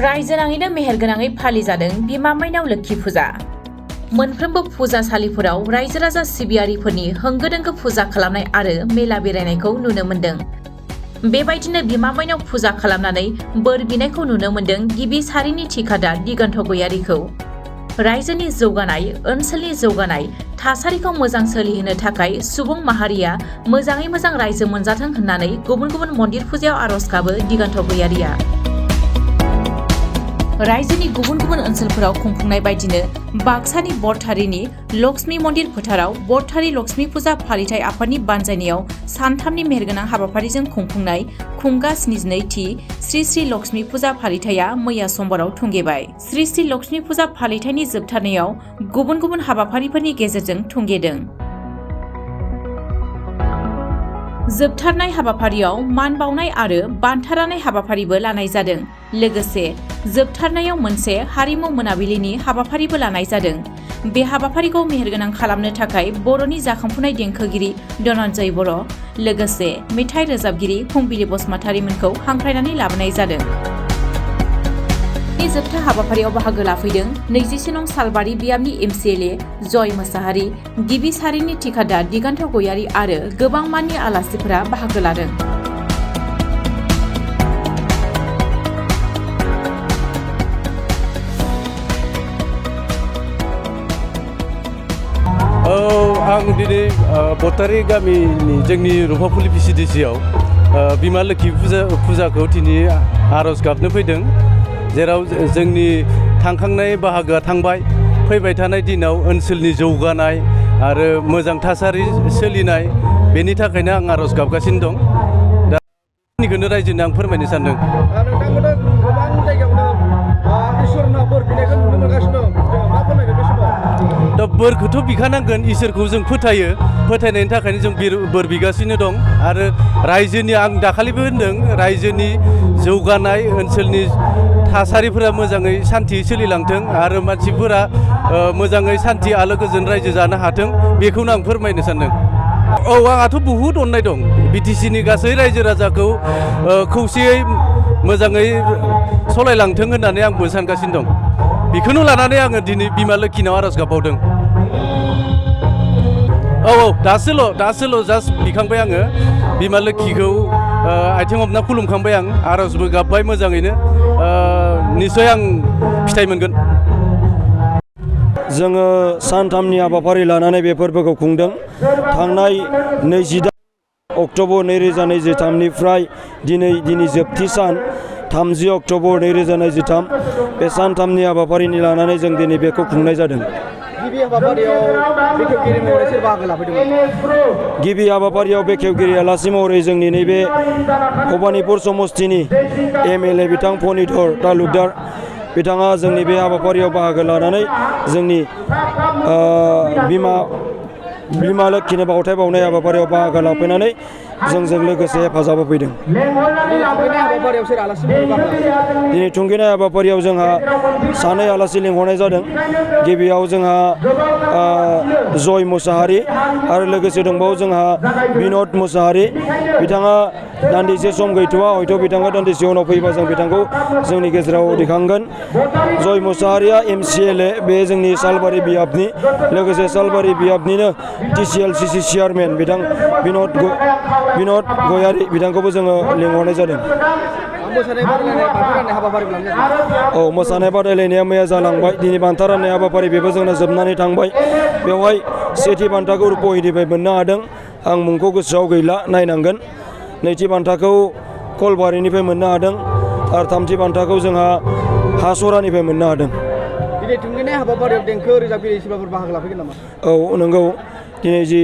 रायजो नाङैनो मेहेरगोनाङै फालिजादों बिमा माइनाव लोक्षि फुजा। मोनफ्रोमबो फुजासालिफोराव रायजो राजा सिबियारिफोरनि होंगो दोंगो फुजा खालामनाय आरो मेला बेरायनायखौ नुनो मोन्दों। बेबायदिनो बिमा माइनाव फुजा खालामनानै बोर बिनायखौ नुनो मोन्दों गिबि सारिनि थिखादार दिगन्त गयारिखौ। रायजोनि जौगानाय, ओनसोलनि जौगानाय थासारिखौ मोजां सोलिहोनो थाखाय सुबुं माहारिया मोजाङै मोजां रायजो मोनजाथों होननानै गुबुन गुबुन मन्दिर फुजायाव आरज गाबो दिगन्त गयारिया। रायजोनि गुबुन गुबुन ओनसोलफोराव खुंफुंनाय बायदिनो बाक्सानि बरथारिनि लक्ष्मी मन्दिर फोथाराव बरथारि लक्ष्मी फुजा फालिथाय आफादनि बानजायनायाव सानथामनि मेहेरगोनां हाबाफारिजों खुंफुंनाय खुंगा 72थि श्री श्री लक्ष्मी फुजा फालिथाया मैया समबाराव थुंगेबाय। श्री श्री लक्ष्मी फुजा फालिथायनि जोबथारनायाव गुबुन गुबुन हाबाफारिफोरनि गेजेरजों थुंगेदों। जोबथारनाय हाबाफारियाव मान बावनाय आरो बान्था राननाय हाबाफारिबो लानाय जादों। लोगोसे जोबथारनायाव मोनसे हारिमु मोनाबिलिनि हाबाफारिबो लानाय जादों। बे हाबाफारिखौ मेहेरगोनां खालामनो थाखाय बर'नि जाखांफुनाय देंखोगिरि धनन्जय बर' लोगोसे मेथाइ रोजाबगिरि फुंबिलि बसुमतारीमोनखौ हांख्रायनानै लाबोनाय जादों। जोबथा हाबाफारियाव बाहागो लाफैदों 21 नं सालबारि बियाबनि MCLA जय मोसाहारि, गिबि सारिनि थिखादार दिगन्त गयारि आरो गोबां माननि आलासिफोरा बाहागो लादों। आं दिनै बरथारि गामिनि जोंनि रुफाफुलि PCDC-आव बिमा लोक्षि फुजाखौ दिनै आरज गाबनो फैदों, जेराव जोंनि थांखांनाय बाहागोआ थांबाय। फैबाय थानाय दिनाव ओनसोलनि जौगानाय आरो मोजां थासारि सोलिनाय, बेनि थाखायनो आं आरज गाबगासिनो दं। दा बेखौनो रायजोनो आं फोरमायनो सानदों। नोंथांमोना गोबां जायगायावनो इसोरनाव बोर बिनायखौ नुनो मोनगासिनो दं। मा फोरमायगोन बे समाव? दा बोरखौथ' बिखानांगोन, इसोरखौ जों फोथायो, फोथायनायनि थाखायनो जों बोर बिगासिनो दं। आरो रायजोनि, आं दाखालिबो होनदों, रायजोनि जौगानाय, ओनसोलनि थासारिफोरा मोजाङै सान्थि सोलिलांथों आरो मानसिफोरा मोजाङै सान्थि आलो गोजोन रायजो जानो हाथों, बेखौनो आं फोरमायनो सानदों। औ, आंहाथ' बहुद अननाय दं। BTC-नि गासै रायजो राजाखौ खौसेयै मोजाङै सालायलांथों होननानै आंबो सानगासिनो दं। बेखौनो लानानै आङो दिनै बिमा लोक्षिनाव आरज गाबबावदों। औ, दासोल' जास्ट बिखांबाय आङो बिमा लोक्षिखौ आथिं हमना खुलुमखांबाय आं, आरजबो गाबबाय मोजाङैनो। निस्सय आं फिथाइ मोनगोन। जोङो सानथामनि हाबाफारि लानानै बे फोरबोखौ खुंदों। थांनाय 28 अक्ट'बर 2023निफ्राय दिनै जोबथि सान 30 अक्ट'बर 2023 बे सानथामनि हाबाफारिनि लानानै जों दिनै बेखौ खुंनाय जादों। गिबि हाबाफारियाव बेखेवगिरि महरै सोर बाहागो लाफैदोंमोन? गिबि हाबाफारियाव बेखेवगिरि आलासि महरै जोंनि नैबे भबानिपुर समस्तिनि MLA बिथां फनिधर तालुकदार बिथाङा जोंनि बे हाबाफारियाव बाहागो लानानै जोंनि बिमा लोक्षिनो बावथाय बावनाय हाबाफारियाव बाहागो लाफैनानै जोंजों लोगोसे हेफाजाब होफैदों। दिनै थुंगेनाय हाबाफारियाव जोंहा सानै आलासि लिंहरनाय जादों। गिबियाव जोंहा जय मोसाहारि आरो लोगोसे दंबावो जोंहा बिनद मोसाहारि। बिथाङा दान्दिसे सम गैथ'वा, हयथ' बिथाङा दान्दिसे उनाव फैबा जों बिथांखौ जोंनि गेजेराव दिखांगोन। जय मोसाहारिया MCLA, बे जोंनि सालबारि बियाबनि, लोगोसे सालबारि बियाबनिनो TCLCC चेयारमेन बिथां बिनद गयारि, बिथांखौबो जोङो लिंहरनाय जादों। औ, मोसानाय बादायलायनाया मैया जालांबाय। दिनै बान्था राननाय हाबाफारि बेबो जोंना जोबनानै थांबाय। बेवहाय सेथि बान्थाखौ रुपहिनिफ्राय मोननो हादों, आं मुंखौ गोसोआव गैला, नायनांगोन। नैथि बान्थाखौ कलबारिनिफ्राय मोननो हादों आरो थामथि बान्थाखौ जोंहा हासरानिफ्राय मोननो हादों। दिनै थुंगेनाय हाबाफारियाव देंखो रोजाबगिरि सोरबाफोर बाहागो लाफैगोन नामा? औ, नंगौ। दिनै जि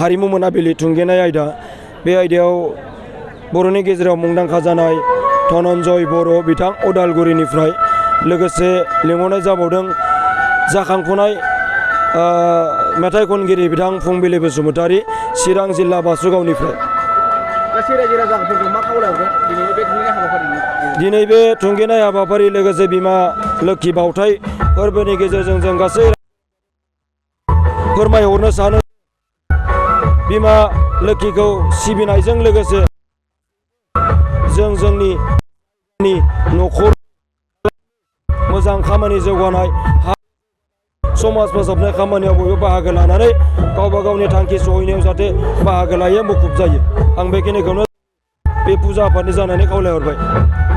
हारिमु मोनाबिलि थुंगेनाय आयदा, बे आयदायाव बर'नि गेजेराव मुंदांखा जानाय धनन्जय बर' बिथां उदालगुरिनिफ्राय, लोगोसे लिंहरनाय जाबावदों जाखांफुनाय मेथाइ खनगिरि बिथां फुंबिलि बसुमतारी चिरां जिल्ला बासुगावनिफ्राय। गासै रायजो राजाफोरखौ मा खावलायहरगोन दिनै बे थुंगेनाय हाबाफारिनि? दिनै बे थुंगेनाय हाबाफारि लोगोसे बिमा लोक्षि बावथाय फोरबोनि गेजेरजों जों गासै फोरमायहरनो सानो बिमा लोक्षिखौ सिबिनायजों लोगोसे जों जोंनि न'खर मोजां खामानि जौगानाय समाज फोसाबनाय खामानियाव बयबो बाहागो लानानै गावबा गावनि थांखि सहैनायाव जाहाथे बाहागो लायो मुखुब जायो आं बेखिनिखौनो बे फुजा आफादनि जानानै खावलायहरबाय।